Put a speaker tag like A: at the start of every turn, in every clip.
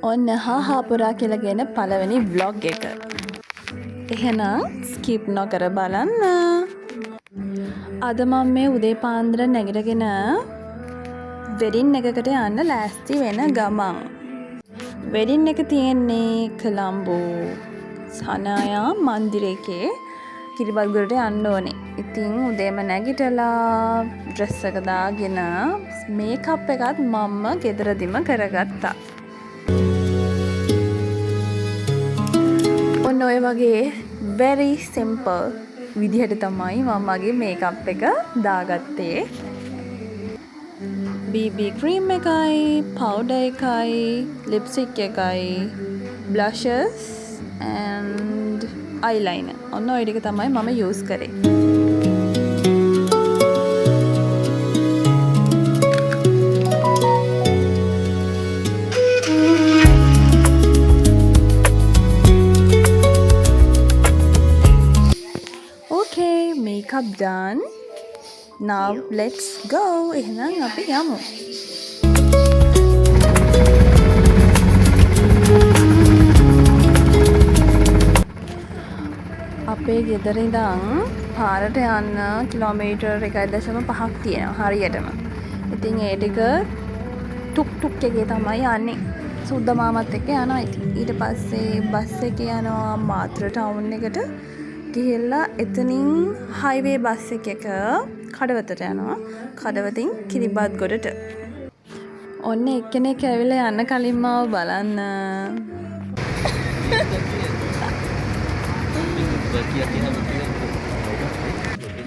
A: ඔන්න හා පුරා කියලා ගෙන පළවෙනි vlog එක. එහෙනම් skip නොකර බලන්න. අද මම මේ උදේ පාන්දර නැගිටගෙන වෙඩින් එකකට යන්න ලෑස්ති වෙන ගමන්. වෙඩින් එක තියෙන්නේ කොළඹ සනායා මන්දිරයේ කිරිබත්ගොඩට යන්න ඕනේ. ඉතින් උදේම නැගිටලා ඩ්‍රෙස් එක දාගෙන මේකප් එකත් මම්ම ගෙදරදිම කරගත්තා. ඔන්න ඔය වගේ very simple විදිහට තමයි මම මගේ මේකප් එක දාගත්තේ. BB cream එකයි, powder එකයි, lipstick එකයි, blushes and eyeliner. ඔන්න ඔය ටික තමයි මම use කරේ. Makeup done. Now let's go. එහෙනම් අපි යමු. අපේ ගෙදර ඉඳන් පාරට යන්න කිලෝමීටර් 1.5ක් තියෙනවා හරියටම. ඉතින් ඒ ටික ටුක් ටුක් එකේ තමයි යන්නේ. සුද්දා මාමත් එක්ක යනවා. ඊට පස්සේ බස් එකේ යනවා මාත්‍ර ටවුන් එකට. ගිහිල්ලා එතනින් හයිවේ බස් එක කඩවතට යනවා. කඩවතින් කිරිබත්ගොඩට. ඔන්න එක්කෙනෙක් ඇවිල්ලා යන්න කලින් මාව බලන්න.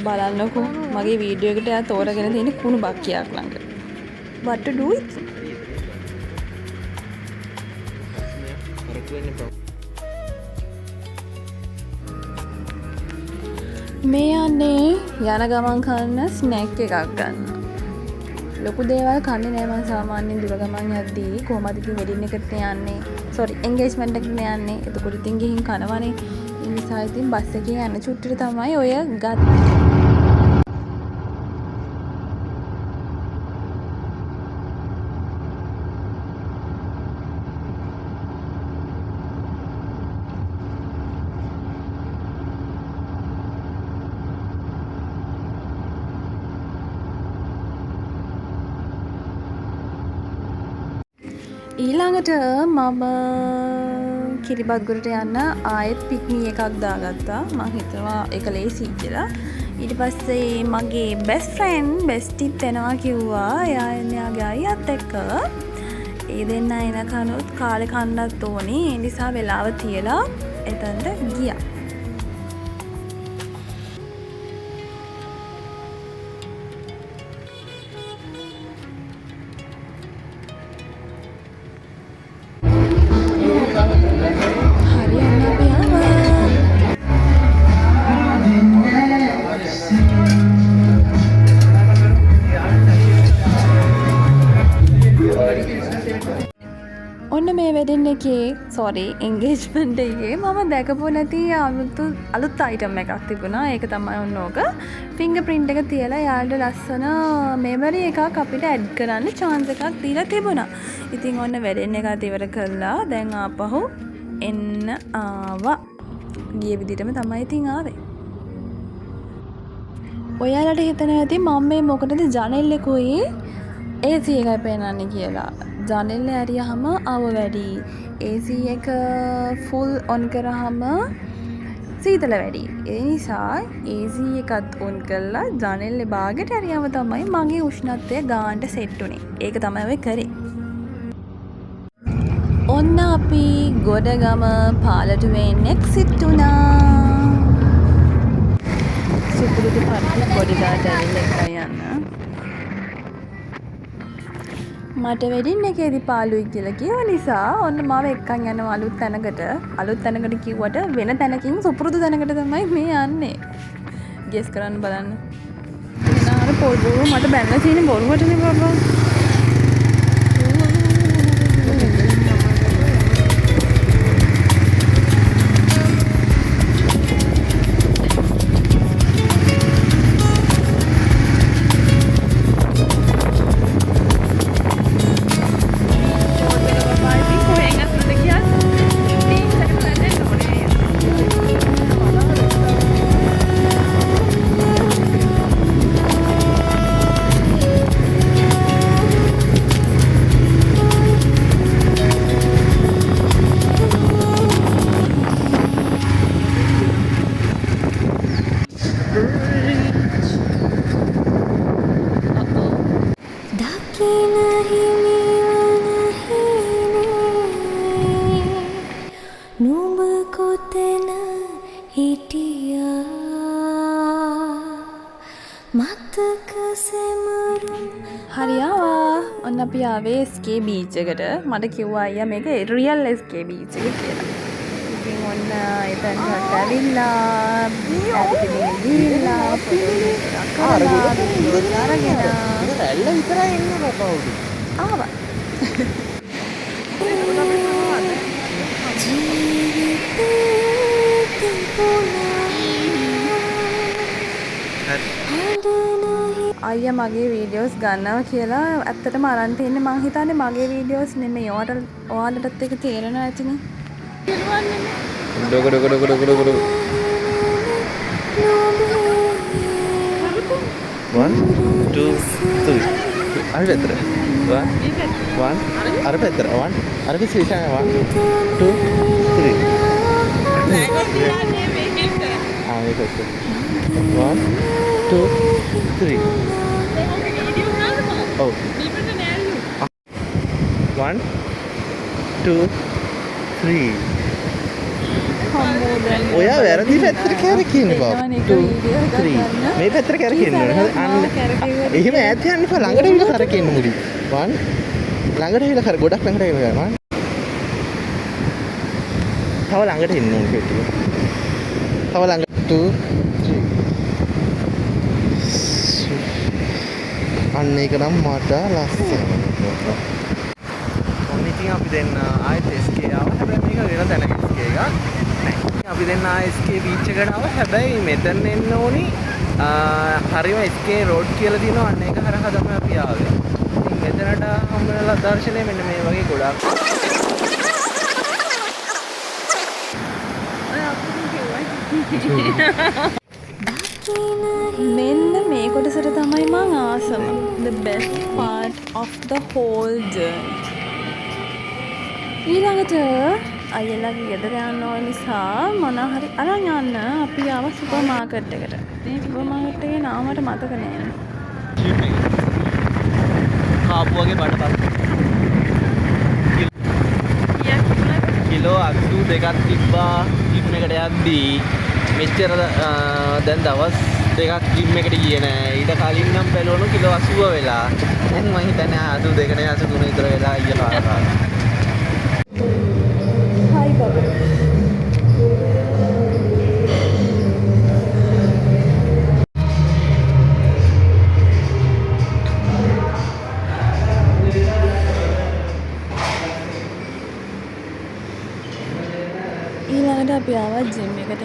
A: බලන්නකෝ මගේ වීඩියෝ එකට එයා තෝරගෙන තියෙන කුණු බක්කියක් ළඟ. What to do it? මේ යන්නේ යන ගමන් කන්න ස්නැක් එකක් ගන්න. ලොකු දේවල් කන්නේ නෑ මම සාමාන්‍යයෙන් දුර ගමන් යද්දී කොහමද ඉතින් වෙඩින් එකට යන්නේ. සෝරි එන්ගේජ්මන්ට් එකට යන්නේ. එතකොට ඉතින් ගිහින් කනවනේ. ඒ නිසා ඉතින් බස් එකේ යන චුට්ටිට තමයි ඔය ගත්තේ. ඊළඟට මම කිරිබත්ගොඩට යන්න ආයෙත් පික්නි එකක් දාගත්තා. මම හිතුවා ඒක ලේසි කියලා. ඊට පස්සේ මගේ බෙස්ට් ෆ්‍රෙන්ඩ් බෙස්ටිත් එනවා කිව්වා. එයා එන්නේ යාගේ අයියාත් එක්ක. ඒ දෙන්න එනකනුත් කාලේ කන්නත් ඕනේ. ඒ නිසා වෙලාව තියලා එතනට ගියා. ඔන්න මේ වෙඩින් එකේ සෝරි එන්ගේජ්මන්ට් එකේ මම දැකපු නැති අලුත් අයිටම් එකක් තිබුණා. ඒක තමයි ඔන්න ඕක. ෆින්ගර් ප්‍රින්ට් එක තියලා යාළුවට ලස්සන මෙමරි එකක් අපිට ඇඩ් කරන්න chance එකක් දීලා තිබුණා. ඉතින් ඔන්න වෙඩින් එකත් ඉවර කළා. දැන් ආපහු එන්න ආවා. ගිය විදිහටම තමයි ඉතින් ආවේ. ඔයාලට හිතන ඇති මම මේ මොකටද ජනෙල්ලෙකුයි AC එකයි පේනන්නේ කියලා. ජනෙල්ල ඇරියහම අව වැඩි. AC එක ෆුල් ඔන් කරාම සීතල වැඩි. ඒ නිසා AC එකත් ඔන් කරලා ජනෙල්ලේ බාගෙට ඇරියම තමයි මගේ උෂ්ණත්වය ගානට සෙට් උනේ. ඒක තමයි ඔය කරේ. ඔන්න අපි ගොඩගම පාලටුවෙන් එක්සිට් වුණා. සුපුරුදු පරිදි බොඩිගාඩ් ඇවිල්ලා යන්න. මට වෙඩින් එකේදී පාළුයි කියලා කිව්ව නිසා ඔන්න මාව එක්කන් යනවා අලුත් තැනකට. අලුත් තැනකට කිව්වට වෙන තැනකින් සුපුරුදු තැනකට තමයි මේ යන්නේ. ගෙස් කරන්න බලන්න. එනවා අර පොඩු මට බැලලා තියෙන බොරුවටනේ බබා. හරියාවා ඔන්න අපි ආවේ SK බීච් එකට. මට කිව්වා අයියා මේක රියල් SK බීච් එක කියලා. ඉතින් ඔන්න එතනට ඇවිල්ලා ඇවිදින්න ගිහිල්ලා අරගෙන
B: ඇල්ල විතරයි එන්නේ කවුද?
A: ආවා. අයියා මගේ වීඩියෝස් ගන්නවා කියලා ඇත්තටම අරන් තින්නේ මං හිතන්නේ මගේ වීඩියෝස් නෙමෙයි. ඔයාලටත් ඒක තේරෙනවා ඇතිනේ.
B: ඩොග 1 2 3 අර පැත්තට 1 අර පැත්තට 1 අර පිට 1 2 3 මේක 1 2 3 ඔව් 1 2 3 ඔයා වැරදි පැත්තට කැරකෙන්න බා 2 3 මේ පැත්තට කැරකෙන්න ඕනේ අන්න එහෙම ඈත් යන්න එපා ළඟට විල කරකෙන්න මුලි 1 ළඟට විල කර ගොඩක් ළඟට විල කරනවා තව ළඟට එන්න ඕනේ පෙට්ටිය තව ළඟ 2 3 අන්න ඒක නම් මට ලස්සනයි ඉතින් අපි දෙන්න ආයෙත් SK ආවා හැබැයි මේක වෙන තැනක SK එකක් අපි දෙන්න SK බීච් එකට ආවා හැබැයි මෙතන එන්න ඕනි හරිම SK රෝඩ් කියලා තියෙනවා අන්න ඒක හරහා තමයි අපි ආවේ. ඉතින් මෙතනට හම්බෙලා දර්ශනය මෙන්න මේ වගේ ගොඩක්.
A: මෙන්න මේ කොටසට තමයි මං ආසම. The best part of the whole journey. ඊළඟට අයියලාගේ ගෙදර යන්න ඕන නිසා මොනවා හරි අරන් යන්න අපි ආව සුපර් මාකට් එකට. මේ සුපර් මාකට් එකේ නම මට මතක නෑ.
B: ආපුවගේ බඩපත්. කිලෝ 82ක් තිබ්බා ට්‍රිප් එකට යද්දී. මෙච්චර දැන් දවස් දෙකක් ට්‍රිප් එකට ගියේ නෑ. ඊට කලින් නම් බැලුවොත් කිලෝ 80 වෙලා. දැන් මම හිතන්නේ 82 නේ 83 විතර වෙලා අයියලා ආවා.
A: Hi Baba. ඊළඟට අපි ආවා ජිම් එකට.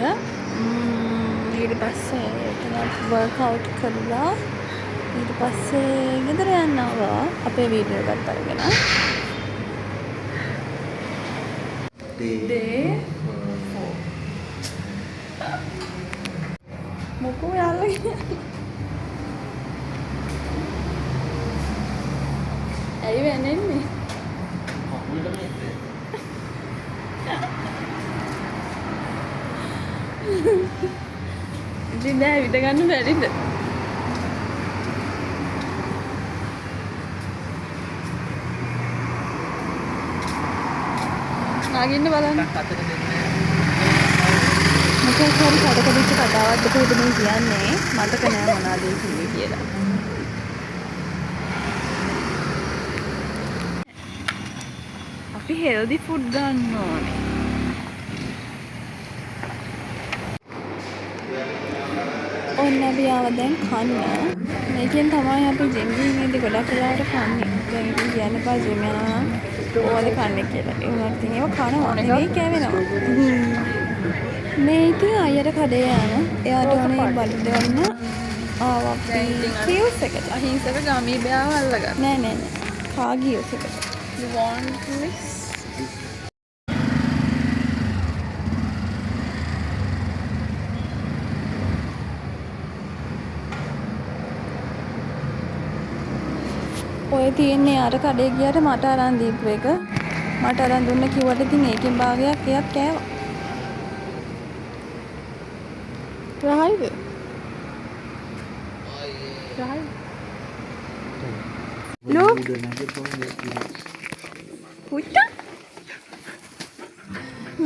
A: ඊට පස්සේ එතන වර්ක්අවුට් කරලා ඊට පස්සේ ගෙදර යනවා අපේ වීඩියෝ එකත් අරගෙන. Day 4 මොකෝ යාළුවා ඇයි වෙන්නේ ඉතින් දැන් විද ගන්න බැරිද නාගින්න බලන්න මොකක් හරි කඩකඩිච්ච කතාවක්ද කොහෙද මේ කියන්නේ මතක නෑ මොනවද කිව්වේ කියලා අපි හෙල්දි ෆුඩ් ගන්න ඕනේ ඔන්න අපි ආව දැන් කන්න මේකෙන් තමයි අපි ජිම් ගිහින්දී ගොඩක් වෙලාවට කන්නේ දැන් ඉතින් කියන්න එපා ජිම් යනවා නම් ඕවද කන්නේ කියලා ඒ වුණත් ඉතින් ඒක කනවා නෙවෙයි කෑවෙනවා මේ ඉතින් අයියට කඩේ යන එයාට ඕනේ බඩු දෙන්න ආවා අපි කියුස් එකට අහිංසක ගමීබයාව අල්ලගන්න නෑ නෑ නෑ කාගියුස් එකට you want this ඔය තියෙන්නේ අර කඩේ ගියාට මට අරන් දීපු එක මට අරන් දුන්න කිව්වට ඉතින් ඒකෙන් භාගයක් එයක් කෑවා රහයිද රහයි look පුට්ට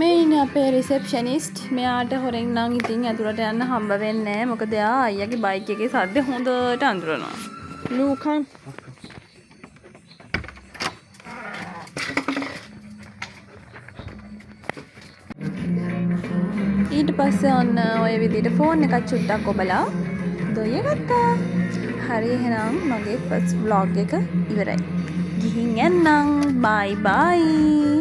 A: මේ ඉතින් අපේ රිසෙප්ෂනිස්ට් මෙයාට හොරෙන් නම් ඉතින් ඇතුළට යන්න හම්බ වෙන්නේ නැහැ. මොකද එයා අයියාගේ බයික් එකේ සද්ද හොඳට අඳුරනවා. ලූකන් ඊට පස්සේ ඔන්න ඔය විදිහට ෆෝන් එකක් චුට්ටක් ඔබලා දොය ගත්තා. හරි එහෙනම් මගේ ෆස්ට් vlog එක ඉවරයි. ගිහින් යන්නම්. බයි බයි.